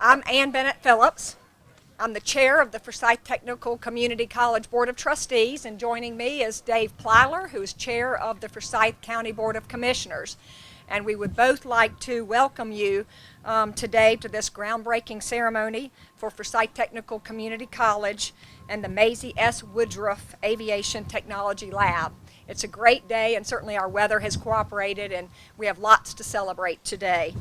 I'm Ann Bennett Phillips. I'm the chair of the Forsyth Technical Community College Board of Trustees, and joining me is Dave Plyler, who is chair of the Forsyth County Board of Commissioners. And we would both like to welcome you today to this groundbreaking ceremony for Forsyth Technical Community College and the Mazie S. Woodruff Aviation Technology Lab. It's a great day, and certainly our weather has cooperated, and we have lots to celebrate today.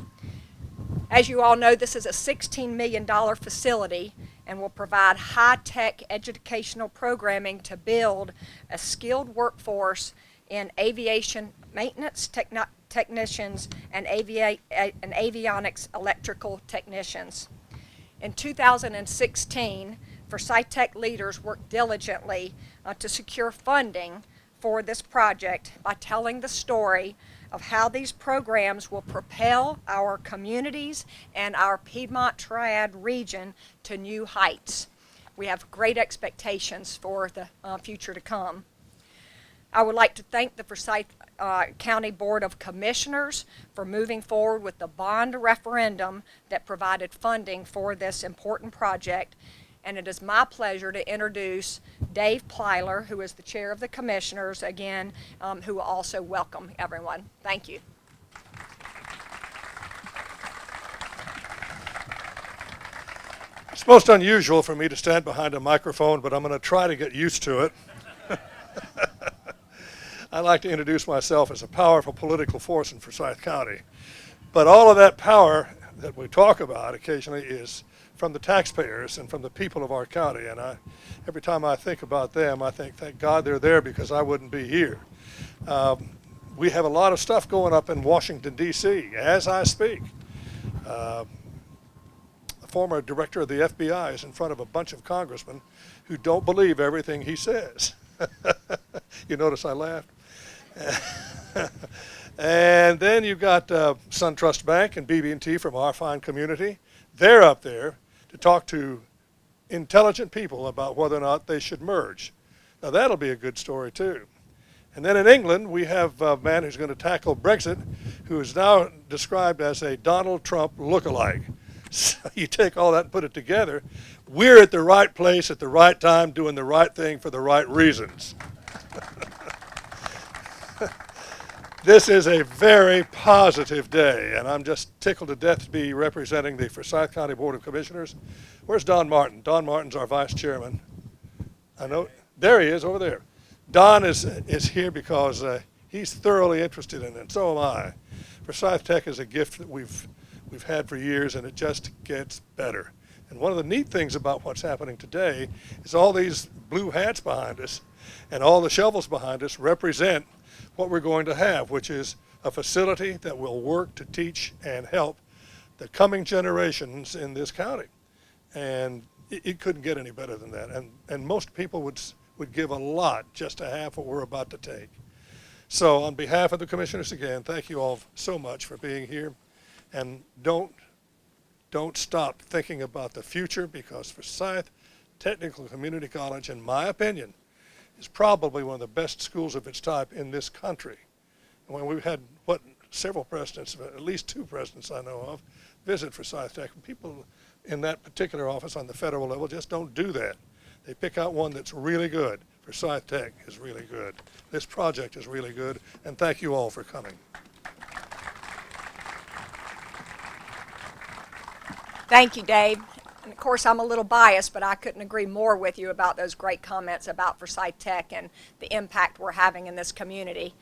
As you all know, this is a $16 million facility and will provide high-tech educational programming to build a skilled workforce in aviation maintenance technicians and avionics electrical technicians. In 2016, Forsyth Tech leaders worked diligently to secure funding for this project by telling the story of how these programs will propel our communities and our Piedmont Triad region to new heights. We have great expectations for the future to come. I would like to thank the Forsyth County Board of Commissioners for moving forward with the bond referendum that provided funding for this important project. And it is my pleasure to introduce Dave Plyler, who is the chair of the commissioners, again, who will also welcome everyone. Thank you. It's most unusual for me to stand behind a microphone, but I'm going to try to get used to it. I like to introduce myself as a powerful political force in Forsyth County. But all of that power that we talk about occasionally is from the taxpayers and from the people of our county. And every time I think about them, I think, thank God they're there, because I wouldn't be here. We have a lot of stuff going up in Washington, D.C. as I speak. The former director of the FBI is in front of a bunch of congressmen who don't believe everything he says. You notice I laughed? And then you've got SunTrust Bank and BB&T from our fine community. They're up there to talk to intelligent people about whether or not they should merge. Now that'll be a good story too. And then in England, we have a man who's going to tackle Brexit, who is now described as a Donald Trump lookalike. So you take all that and put it together, we're at the right place at the right time, doing the right thing for the right reasons. This is a very positive day, and I'm just tickled to death to be representing the Forsyth County Board of Commissioners. Where's Don Martin? Don Martin's our vice chairman. I know, there he is over there. Don is here because he's thoroughly interested in it, and so am I. Forsyth Tech is a gift that we've had for years, and it just gets better. And one of the neat things about what's happening today is all these blue hats behind us and all the shovels behind us represent what we're going to have, which is a facility that will work to teach and help the coming generations in this county. And it couldn't get any better than that. And most people would give a lot just to have what we're about to take. So on behalf of the commissioners again, thank you all so much for being here. And don't stop thinking about the future, because Forsyth Technical Community College, in my opinion, is probably one of the best schools of its type in this country. And when we've had, several presidents, at least two presidents I know of, visit Forsyth Tech, people in that particular office on the federal level just don't do that. They pick out one that's really good. Forsyth Tech is really good. This project is really good, and thank you all for coming. Thank you, Dave. And of course, I'm a little biased, but I couldn't agree more with you about those great comments about Forsyth Tech and the impact we're having in this community.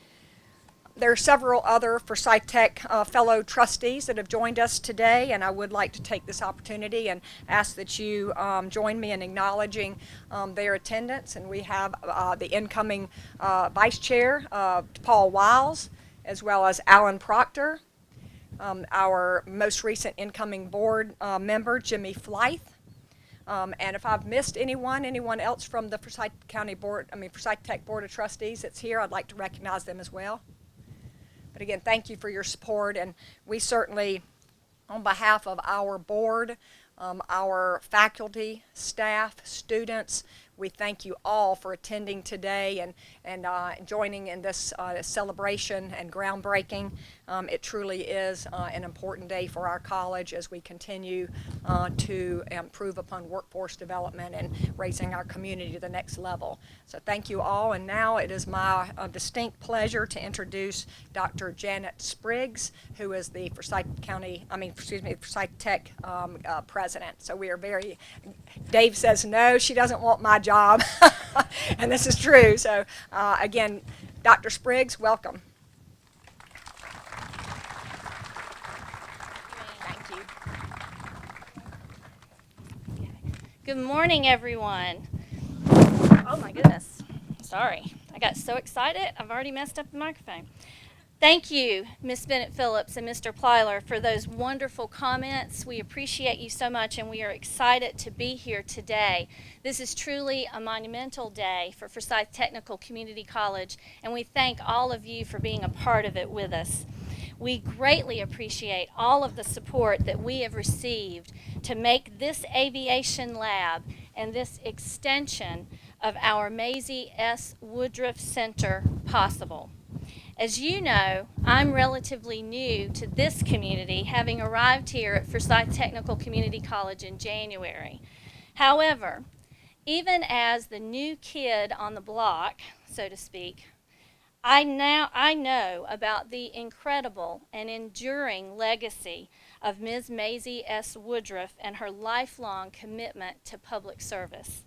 There are several other Forsyth Tech fellow trustees that have joined us today, and I would like to take this opportunity and ask that you join me in acknowledging their attendance. And we have the incoming Vice Chair, Paul Wiles, as well as Alan Proctor, our most recent incoming board member, Jimmy Flythe. And if I've missed anyone else from the Forsyth Tech Board of Trustees that's here, I'd like to recognize them as well. But again, thank you for your support, and we certainly, on behalf of our board, our faculty, staff, students, we thank you all for attending today and joining in this celebration and groundbreaking. It truly is an important day for our college as we continue to improve upon workforce development and raising our community to the next level. So thank you all, and now it is my distinct pleasure to introduce Dr. Janet Spriggs, who is the Forsyth Tech president. So we are very, Dave says no, she doesn't want my job, and this is true. So again, Dr. Spriggs, welcome. Thank you. Good morning, everyone. Oh my goodness. Sorry. I got so excited, I've already messed up the microphone. Thank you, Ms. Bennett Phillips and Mr. Plyler, for those wonderful comments. We appreciate you so much, and we are excited to be here today. This is truly a monumental day for Forsyth Technical Community College, and we thank all of you for being a part of it with us. We greatly appreciate all of the support that we have received to make this aviation lab and this extension of our Mazie S. Woodruff Center possible. As you know, I'm relatively new to this community, having arrived here at Forsyth Technical Community College in January. However, even as the new kid on the block, so to speak, I know about the incredible and enduring legacy of Ms. Mazie S. Woodruff and her lifelong commitment to public service.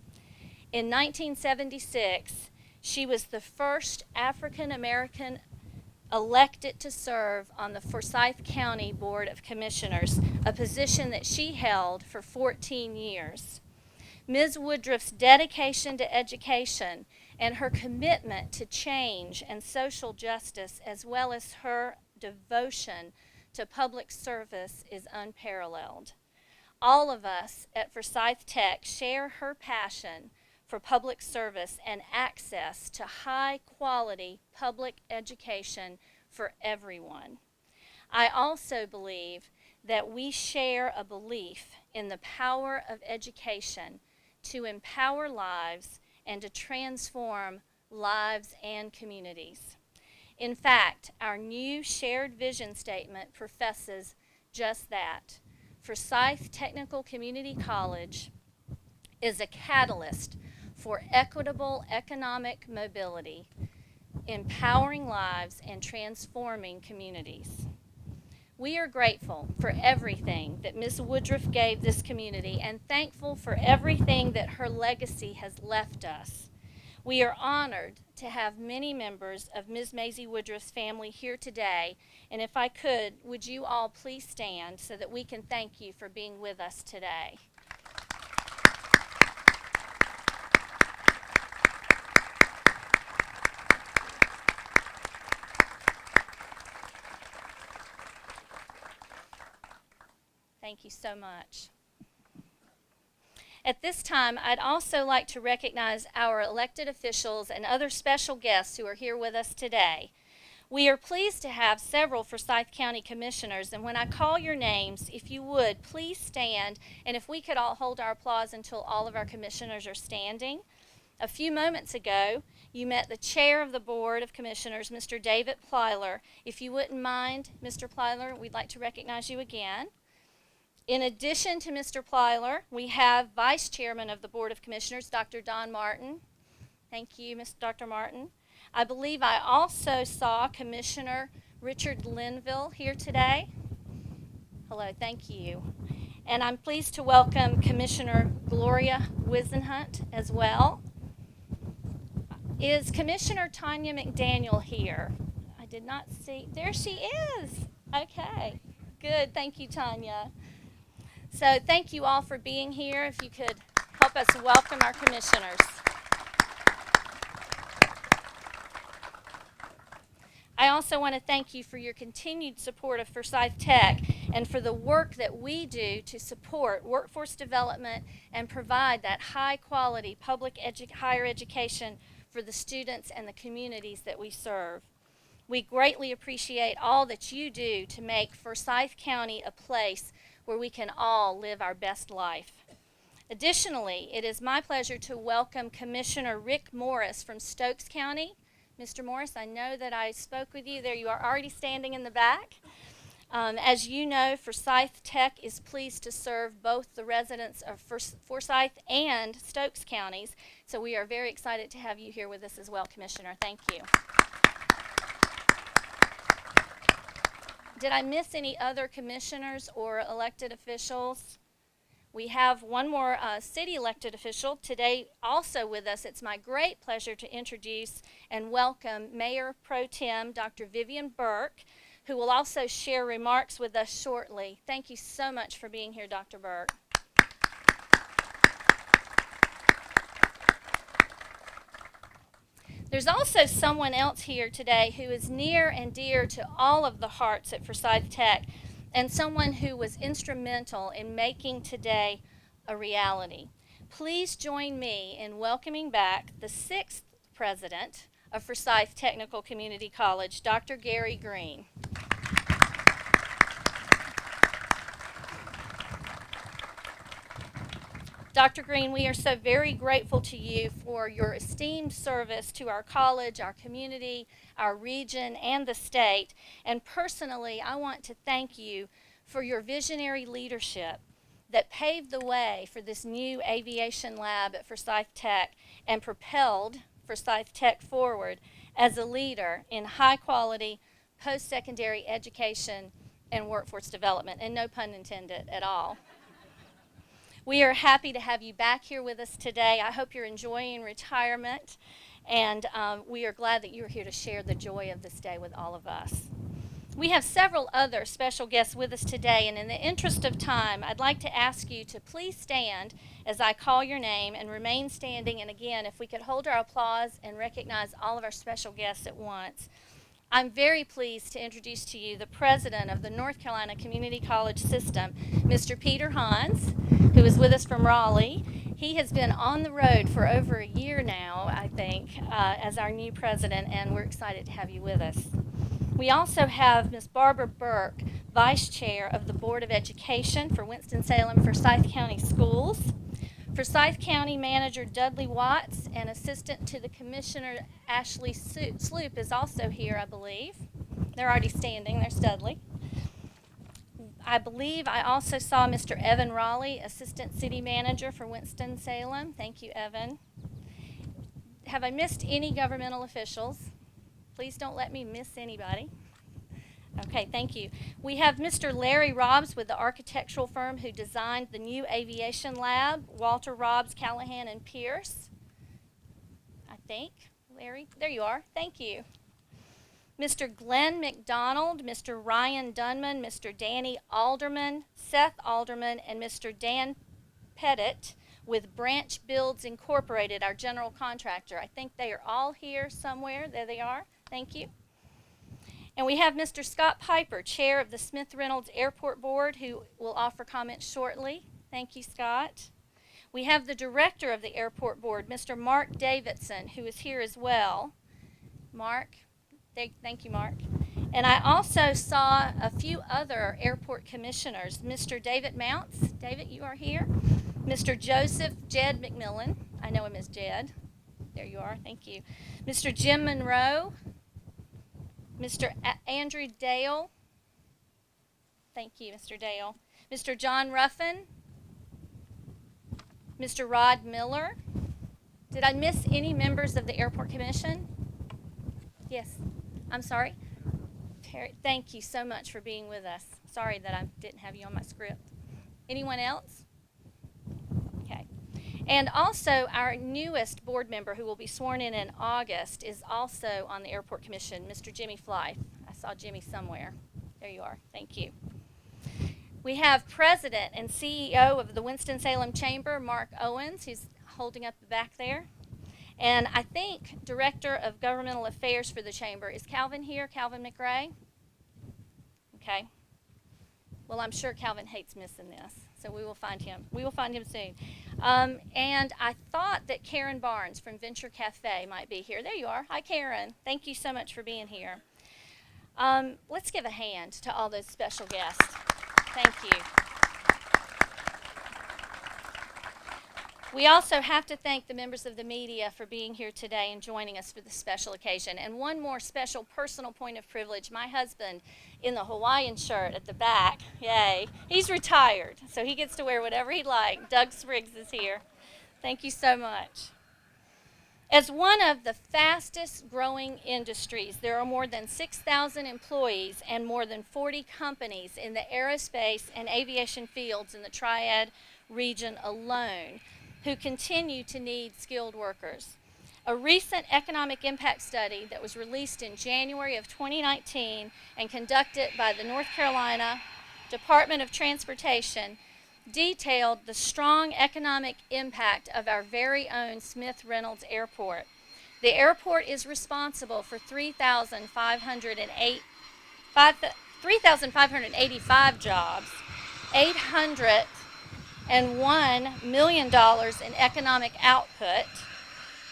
In 1976, she was the first African American elected to serve on the Forsyth County Board of Commissioners, a position that she held for 14 years. Ms. Woodruff's dedication to education and her commitment to change and social justice, as well as her devotion to public service, is unparalleled. All of us at Forsyth Tech share her passion for public service and access to high-quality public education for everyone. I also believe that we share a belief in the power of education to empower lives and to transform lives and communities. In fact, our new shared vision statement professes just that. Forsyth Technical Community College is a catalyst for equitable economic mobility, empowering lives, and transforming communities. We are grateful for everything that Ms. Woodruff gave this community and thankful for everything that her legacy has left us. We are honored to have many members of Ms. Mazie Woodruff's family here today, and if I could, would you all please stand so that we can thank you for being with us today. Thank you so much. At this time, I'd also like to recognize our elected officials and other special guests who are here with us today. We are pleased to have several Forsyth County commissioners, and when I call your names, if you would, please stand, and if we could all hold our applause until all of our commissioners are standing. A few moments ago, you met the chair of the Board of Commissioners, Mr. David Plyler. If you wouldn't mind, Mr. Plyler, we'd like to recognize you again. In addition to Mr. Plyler, we have Vice Chairman of the Board of Commissioners, Dr. Don Martin. Thank you, Dr. Martin. I believe I also saw Commissioner Richard Linville here today. Hello, thank you. And I'm pleased to welcome Commissioner Gloria Wisenhunt as well. Is Commissioner Tanya McDaniel here? I did not see. There she is. Okay, good. Thank you, Tanya. So thank you all for being here. If you could help us welcome our commissioners. I also want to thank you for your continued support of Forsyth Tech and for the work that we do to support workforce development and provide that high-quality public higher education for the students and the communities that we serve. We greatly appreciate all that you do to make Forsyth County a place where we can all live our best life. Additionally, it is my pleasure to welcome Commissioner Rick Morris from Doakes County. Mr. Morris, I know that I spoke with you. There you are, already standing in the back. As you know, Forsyth Tech is pleased to serve both the residents of Forsyth and Doakes counties, so we are very excited to have you here with us as well, Commissioner. Thank you. Did I miss any other commissioners or elected officials? We have one more city elected official today also with us. It's my great pleasure to introduce and welcome Mayor Pro Tem Dr. Vivian Burke, who will also share remarks with us shortly. Thank you so much for being here, Dr. Burke. There's also someone else here today who is near and dear to all of the hearts at Forsyth Tech, and someone who was instrumental in making today a reality. Please join me in welcoming back the 6th president of Forsyth Technical Community College, Dr. Gary Greene. Dr. Greene, we are so very grateful to you for your esteemed service to our college, our community, our region, and the state. And personally, I want to thank you for your visionary leadership that paved the way for this new aviation lab at Forsyth Tech and propelled Forsyth Tech forward as a leader in high-quality post-secondary education and workforce development, and no pun intended at all. We are happy to have you back here with us today. I hope you're enjoying retirement, and we are glad that you're here to share the joy of this day with all of us. We have several other special guests with us today, and in the interest of time, I'd like to ask you to please stand as I call your name and remain standing. And again, if we could hold our applause and recognize all of our special guests at once. I'm very pleased to introduce to you the president of the North Carolina Community College System, Mr. Peter Hans, who is with us from Raleigh. He has been on the road for over a year now, I think, as our new president, and we're excited to have you with us. We also have Ms. Barbara Burke, Vice Chair of the Board of Education for Winston-Salem Forsyth County Schools. Forsyth County Manager Dudley Watts and Assistant to the Commissioner Ashley Sloop is also here, I believe. They're already standing. There's Dudley. I believe I also saw Mr. Evan Raleigh, Assistant City Manager for Winston-Salem. Thank you, Evan. Have I missed any governmental officials? Please don't let me miss anybody. Okay, thank you. We have Mr. Larry Robbs with the architectural firm who designed the new aviation lab, Walter Robbs, Callahan, and Pierce. I think, Larry, there you are. Thank you. Mr. Glenn McDonald, Mr. Ryan Dunman, Mr. Danny Alderman, Seth Alderman, and Mr. Dan Pettit with Branch Builds Incorporated, our general contractor. I think they are all here somewhere. There they are. Thank you. And we have Mr. Scott Piper, Chair of the Smith Reynolds Airport Board, who will offer comments shortly. Thank you, Scott. We have the Director of the Airport Board, Mr. Mark Davidson, who is here as well. Mark, thank you, Mark. And I also saw a few other airport commissioners. Mr. David Mounts, David, you are here. Mr. Joseph Jed McMillan, I know him as Jed. There you are, thank you. Mr. Jim Monroe. Mr. Andrew Dale. Thank you, Mr. Dale. Mr. John Ruffin. Mr. Rod Miller. Did I miss any members of the Airport Commission? Yes. I'm sorry. Terry, thank you so much for being with us. Sorry that I didn't have you on my script. Anyone else? Okay. And also, our newest board member who will be sworn in August is also on the Airport Commission, Mr. Jimmy Flythe. I saw Jimmy somewhere. There you are. Thank you. We have President and CEO of the Winston-Salem Chamber, Mark Owens. He's holding up the back there. And I think Director of Governmental Affairs for the Chamber. Is Calvin here? Calvin McRae? Okay. Well, I'm sure Calvin hates missing this. So we will find him. We will find him soon. And I thought that Karen Barnes from Venture Cafe might be here. There you are. Hi, Karen. Thank you so much for being here. Let's give a hand to all those special guests. Thank you. We also have to thank the members of the media for being here today and joining us for this special occasion. And one more special personal point of privilege, my husband in the Hawaiian shirt at the back, yay, he's retired, so he gets to wear whatever he'd like. Doug Spriggs is here. Thank you so much. As one of the fastest growing industries, there are more than 6,000 employees and more than 40 companies in the aerospace and aviation fields in the Triad region alone who continue to need skilled workers. A recent economic impact study that was released in January of 2019 and conducted by the North Carolina Department of Transportation detailed the strong economic impact of our very own Smith Reynolds Airport. The airport is responsible for 3,585 jobs, $801 million in economic output,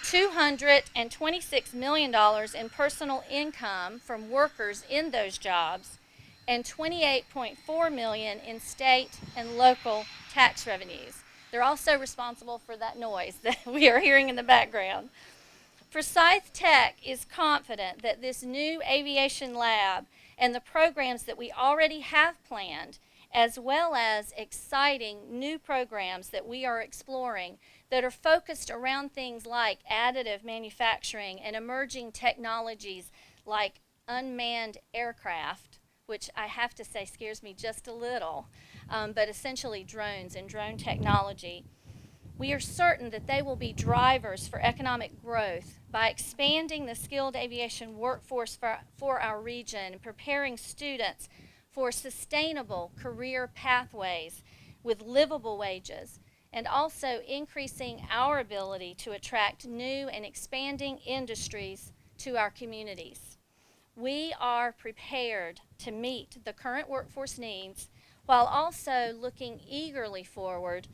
$226 million in personal income from workers in those jobs, and $28.4 million in state and local tax revenues. They're also responsible for that noise that we are hearing in the background. Forsyth Tech is confident that this new aviation lab and the programs that we already have planned, as well as exciting new programs that we are exploring that are focused around things like additive manufacturing and emerging technologies like unmanned aircraft, which I have to say scares me just a little, but essentially drones and drone technology. We are certain that they will be drivers for economic growth by expanding the skilled aviation workforce for our region and preparing students for sustainable career pathways with livable wages, and also increasing our ability to attract new and expanding industries to our communities. We are prepared to meet the current workforce needs while also looking eagerly forward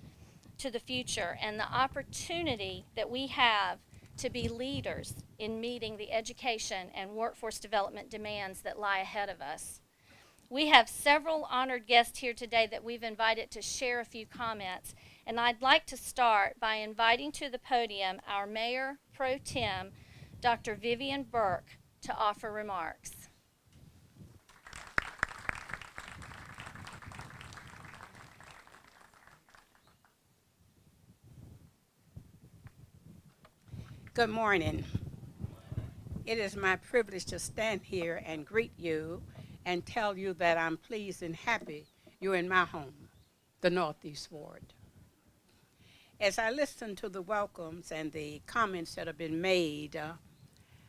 to the future and the opportunity that we have to be leaders in meeting the education and workforce development demands that lie ahead of us. We have several honored guests here today that we've invited to share a few comments, and I'd like to start by inviting to the podium our Mayor Pro Tem, Dr. Vivian Burke, to offer remarks. Good morning. It is my privilege to stand here and greet you and tell you that I'm pleased and happy you're in my home, the Northeast Ward. As I listen to the welcomes and the comments that have been made,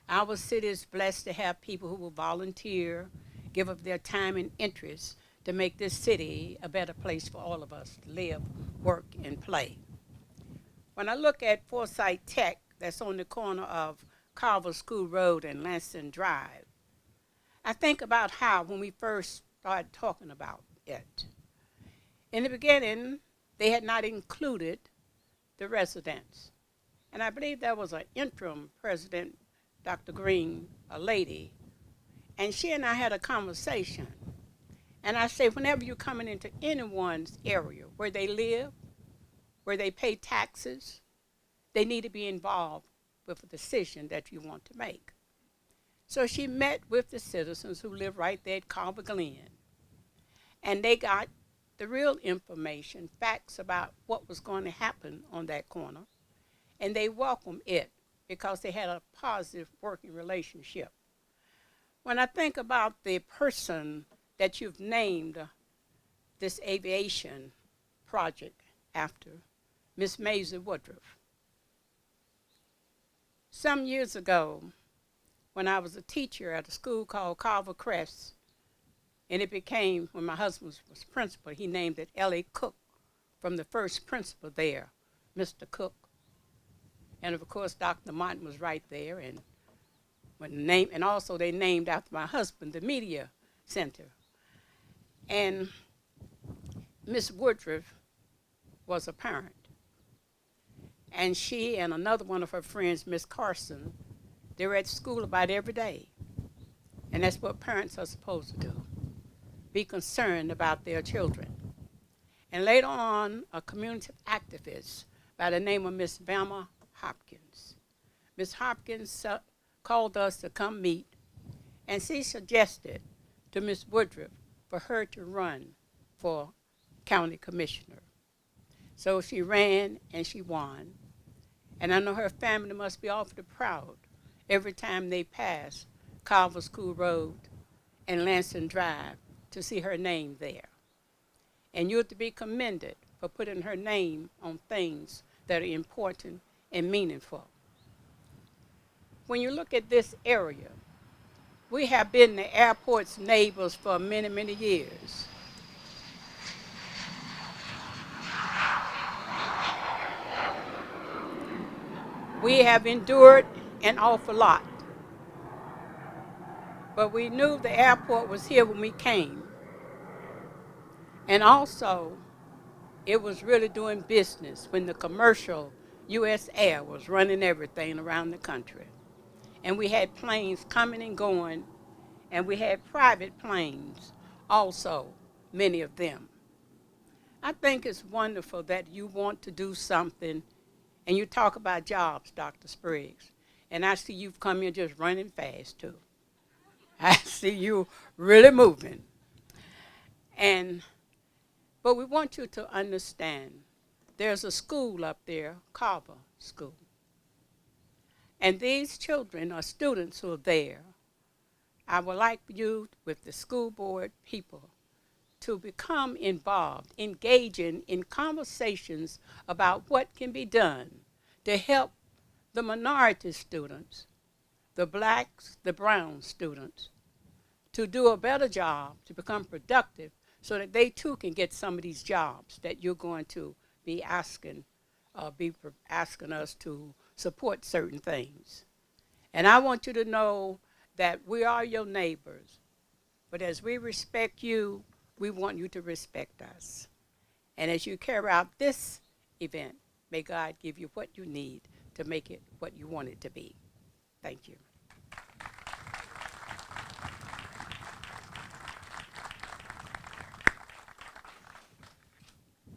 our city is blessed to have people who will volunteer, give up their time and interest to make this city a better place for all of us to live, work, and play. When I look at Forsyth Tech, that's on the corner of Carver School Road and Lansing Drive, I think about how when we first started talking about it, in the beginning, they had not included the residents. And I believe there was an interim president, Dr. Greene, a lady, and she and I had a conversation. And I say, whenever you're coming into anyone's area, where they live, where they pay taxes, they need to be involved with a decision that you want to make. So she met with the citizens who live right there at Carver Glen, and they got the real information, facts about what was going to happen on that corner, and they welcomed it because they had a positive working relationship. When I think about the person that you've named this aviation project after, Miss Mazie Woodruff. Some years ago, when I was a teacher at a school called Carver Crest, and it became, when my husband was principal, he named it L.A. Cook, from the first principal there, Mr. Cook. And of course, Dr. Martin was right there, and also they named after my husband the Media Center. And Miss Woodruff was a parent. And she and another one of her friends, Miss Carson, they were at school about every day. And that's what parents are supposed to do, be concerned about their children. And later on, a community activist by the name of Miss Velma Hopkins. Miss Hopkins called us to come meet, and she suggested to Miss Woodruff for her to run for county commissioner. So she ran and she won. And I know her family must be awfully proud every time they pass Carver School Road and Lansing Drive to see her name there. And you're to be commended for putting her name on things that are important and meaningful. When you look at this area, we have been the airport's neighbors for many, many years. We have endured an awful lot. But we knew the airport was here when we came. And also, it was really doing business when the commercial U.S. Air was running everything around the country. And we had planes coming and going, and we had private planes also, many of them. I think it's wonderful that you want to do something, and you talk about jobs, Dr. Spriggs. And I see you've come here just running fast, too. I see you really moving. But we want you to understand there's a school up there, Carver School. And these children are students who are there. I would like you, with the school board people, to become involved, engaging in conversations about what can be done to help the minority students, the blacks, the brown students, to do a better job, to become productive, so that they too can get some of these jobs that you're going to be asking us to support certain things. And I want you to know that we are your neighbors, but as we respect you, we want you to respect us. And as you carry out this event, may God give you what you need to make it what you want it to be. Thank you.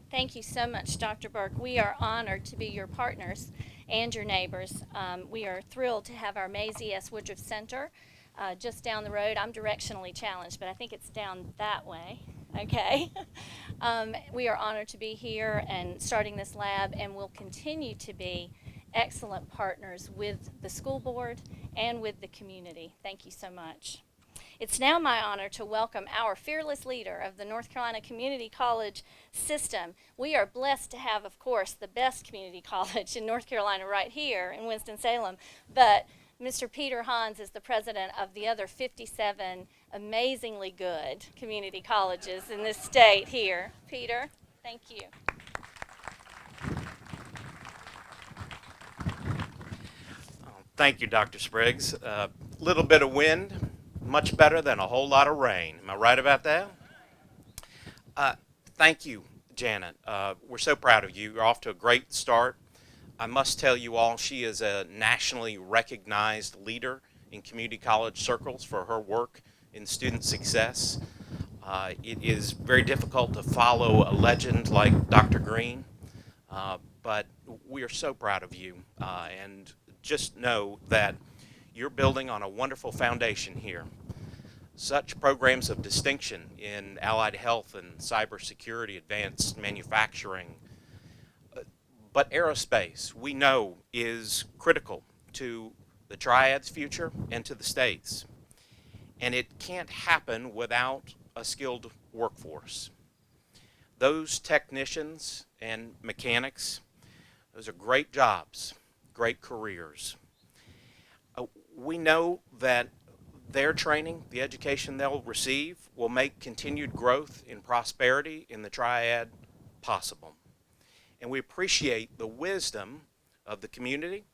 Thank you so much, Dr. Burke. We are honored to be your partners and your neighbors. We are thrilled to have our Mazie S. Woodruff Center just down the road. I'm directionally challenged, but I think it's down that way. Okay. We are honored to be here and starting this lab, and will continue to be excellent partners with the school board and with the community. Thank you so much. It's now my honor to welcome our fearless leader of the North Carolina Community College system. We are blessed to have, of course, the best community college in North Carolina right here in Winston-Salem, but Mr. Peter Hans is the president of the other 57 amazingly good community colleges in this state here. Peter, thank you. Thank you, Dr. Spriggs. A little bit of wind, much better than a whole lot of rain. Am I right about that? Thank you, Janet. We're so proud of you. You're off to a great start. I must tell you all, she is a nationally recognized leader in community college circles for her work in student success. It is very difficult to follow a legend like Dr. Greene, but we are so proud of you, and just know that you're building on a wonderful foundation here. Such programs of distinction in allied health and cybersecurity, advanced manufacturing, but aerospace, we know, is critical to the Triad's future and to the state's. And it can't happen without a skilled workforce. Those technicians and mechanics, those are great jobs, great careers. We know that their training, the education they'll receive, will make continued growth in prosperity in the Triad possible. And we appreciate the wisdom of the community,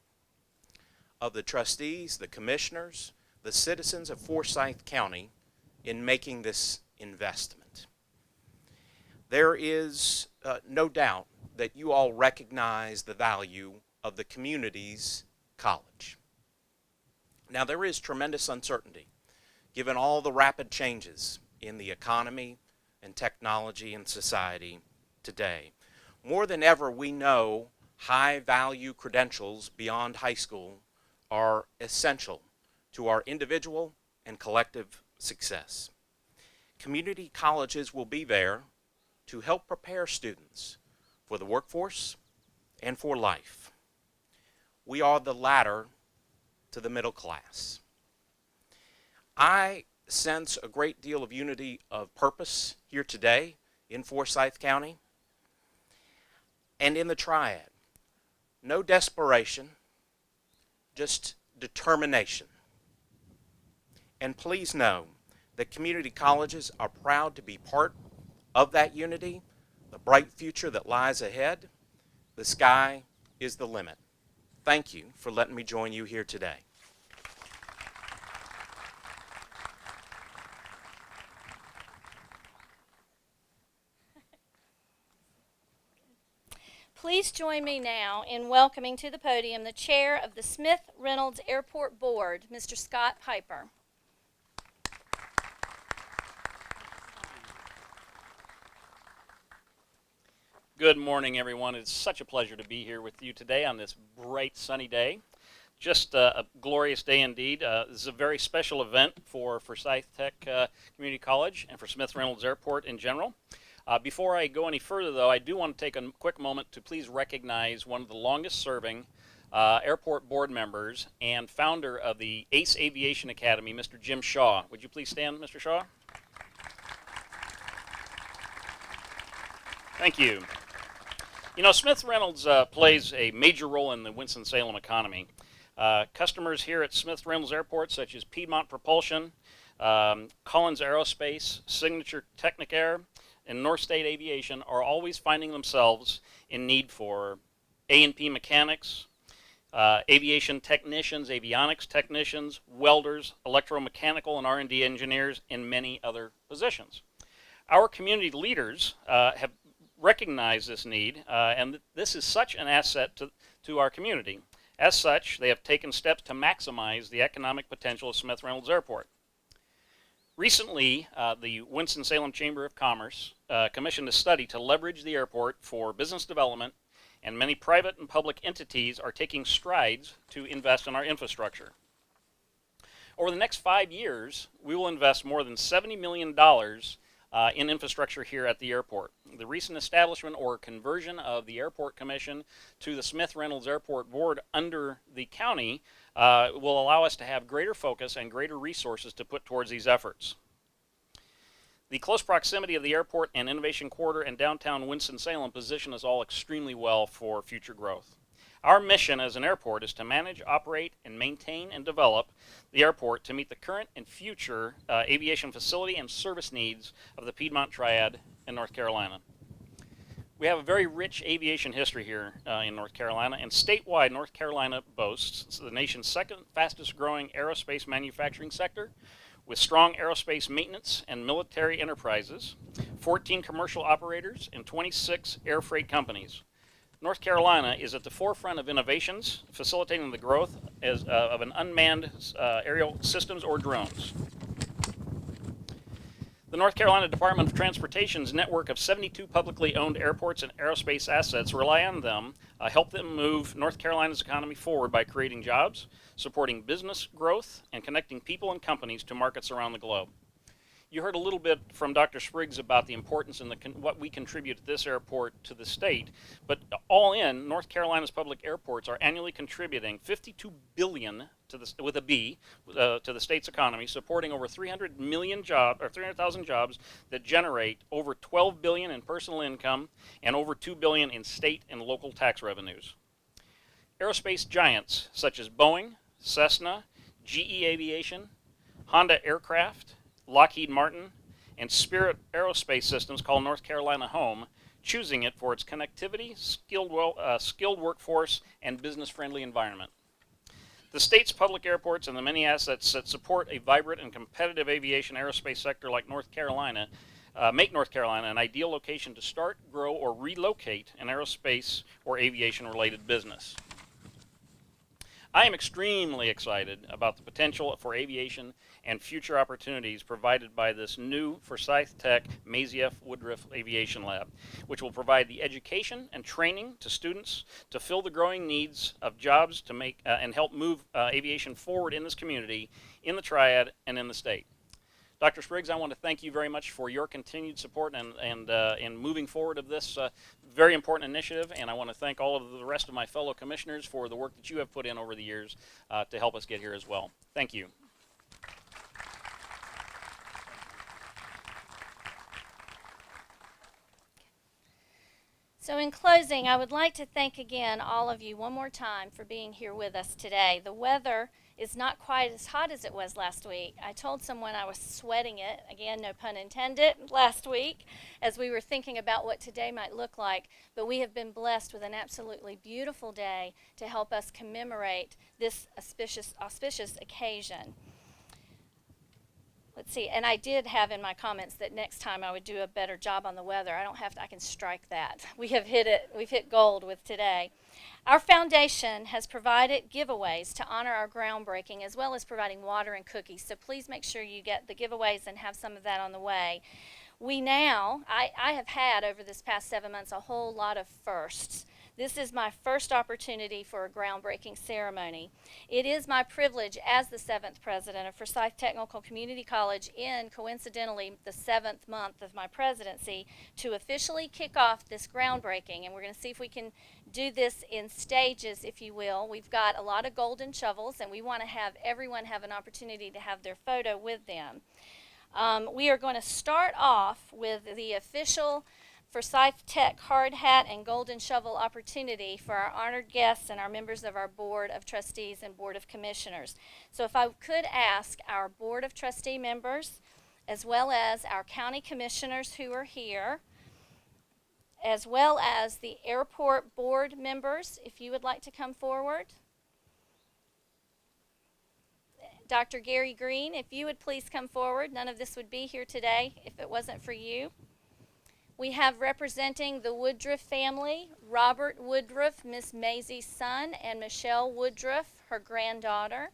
of the trustees, the commissioners, the citizens of Forsyth County in making this investment. There is no doubt that you all recognize the value of the community's college. Now, there is tremendous uncertainty given all the rapid changes in the economy and technology and society today. More than ever, we know high-value credentials beyond high school are essential to our individual and collective success. Community colleges will be there to help prepare students for the workforce and for life. We are the ladder to the middle class. I sense a great deal of unity of purpose here today in Forsyth County and in the Triad. No desperation, just determination. And please know that community colleges are proud to be part of that unity, the bright future that lies ahead. The sky is the limit. Thank you for letting me join you here today. Please join me now in welcoming to the podium the chair of the Smith Reynolds Airport Board, Mr. Scott Piper. Good morning, everyone. It's such a pleasure to be here with you today on this bright, sunny day. Just a glorious day indeed. This is a very special event for Forsyth Tech Community College and for Smith Reynolds Airport in general. Before I go any further, though, I do want to take a quick moment to please recognize one of the longest-serving airport board members and founder of the ACE Aviation Academy, Mr. Jim Shaw. Would you please stand, Mr. Shaw? Thank you. You know, Smith Reynolds plays a major role in the Winston-Salem economy. Customers here at Smith Reynolds Airport, such as Piedmont Propulsion, Collins Aerospace, Signature Technicair, and North State Aviation, are always finding themselves in need for A&P mechanics, aviation technicians, avionics technicians, welders, electromechanical and R&D engineers, and many other positions. Our community leaders have recognized this need, and this is such an asset to our community. As such, they have taken steps to maximize the economic potential of Smith Reynolds Airport. Recently, the Winston-Salem Chamber of Commerce commissioned a study to leverage the airport for business development, and many private and public entities are taking strides to invest in our infrastructure. Over the next 5 years, we will invest more than $70 million in infrastructure here at the airport. The recent establishment or conversion of the Airport Commission to the Smith Reynolds Airport Board under the county will allow us to have greater focus and greater resources to put towards these efforts. The close proximity of the airport and Innovation Quarter and downtown Winston-Salem position us all extremely well for future growth. Our mission as an airport is to manage, operate, and maintain and develop the airport to meet the current and future aviation facility and service needs of the Piedmont Triad in North Carolina. We have a very rich aviation history here in North Carolina, and statewide North Carolina boasts the nation's second fastest growing aerospace manufacturing sector, with strong aerospace maintenance and military enterprises, 14 commercial operators, and 26 air freight companies. North Carolina is at the forefront of innovations, facilitating the growth of an unmanned aerial systems or drones. The North Carolina Department of Transportation's network of 72 publicly owned airports and aerospace assets rely on them, help them move North Carolina's economy forward by creating jobs, supporting business growth, and connecting people and companies to markets around the globe. You heard a little bit from Dr. Spriggs about the importance and what we contribute at this airport to the state, but all in, North Carolina's public airports are annually contributing $52 billion with a B to the state's economy, supporting over 300,000 jobs that generate over $12 billion in personal income and over $2 billion in state and local tax revenues. Aerospace giants such as Boeing, Cessna, GE Aviation, Honda Aircraft, Lockheed Martin, and Spirit Aerospace Systems call North Carolina home, choosing it for its connectivity, skilled workforce, and business-friendly environment. The state's public airports and the many assets that support a vibrant and competitive aviation aerospace sector like North Carolina make North Carolina an ideal location to start, grow, or relocate an aerospace or aviation-related business. I am extremely excited about the potential for aviation and future opportunities provided by this new Forsyth Tech Mazie Woodruff Aviation Lab, which will provide the education and training to students to fill the growing needs of jobs to make and help move aviation forward in this community, in the Triad, and in the state. Dr. Spriggs, I want to thank you very much for your continued support and moving forward of this very important initiative, and I want to thank all of the rest of my fellow commissioners for the work that you have put in over the years to help us get here as well. Thank you. So in closing, I would like to thank again all of you one more time for being here with us today. The weather is not quite as hot as it was last week. I told someone I was sweating it, again, no pun intended, last week as we were thinking about what today might look like. But we have been blessed with an absolutely beautiful day to help us commemorate this auspicious occasion. Let's see, and I did have in my comments that next time I would do a better job on the weather. I don't have to, I can strike that. We've hit gold with today. Our foundation has provided giveaways to honor our groundbreaking, as well as providing water and cookies. So please make sure you get the giveaways and have some of that on the way. I have had over this past 7 months a whole lot of firsts. This is my first opportunity for a groundbreaking ceremony. It is my privilege as the 7th president of Forsyth Technical Community College in, coincidentally, the 7th month of my presidency to officially kick off this groundbreaking. And we're going to see if we can do this in stages, if you will. We've got a lot of golden shovels, and we want to have everyone have an opportunity to have their photo with them. We are going to start off with the official Forsyth Tech hard hat and golden shovel opportunity for our honored guests and our members of our Board of Trustees and Board of Commissioners. So if I could ask our Board of Trustee members, as well as our county commissioners who are here, as well as the airport board members, if you would like to come forward. Dr. Gary Greene, if you would please come forward. None of this would be here today if it wasn't for you. We have representing the Woodruff family, Robert Woodruff, Miss Mazie's son, and Michelle Woodruff, her granddaughter.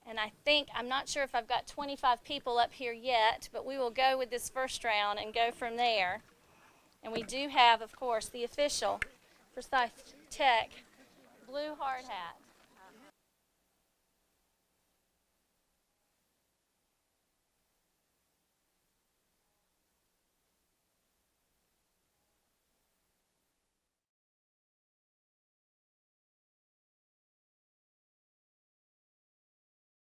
And I'm not sure if I've got 25 people up here yet, but we will go with this first round and go from there. And we do have, of course, the official Forsyth Tech blue hard hat.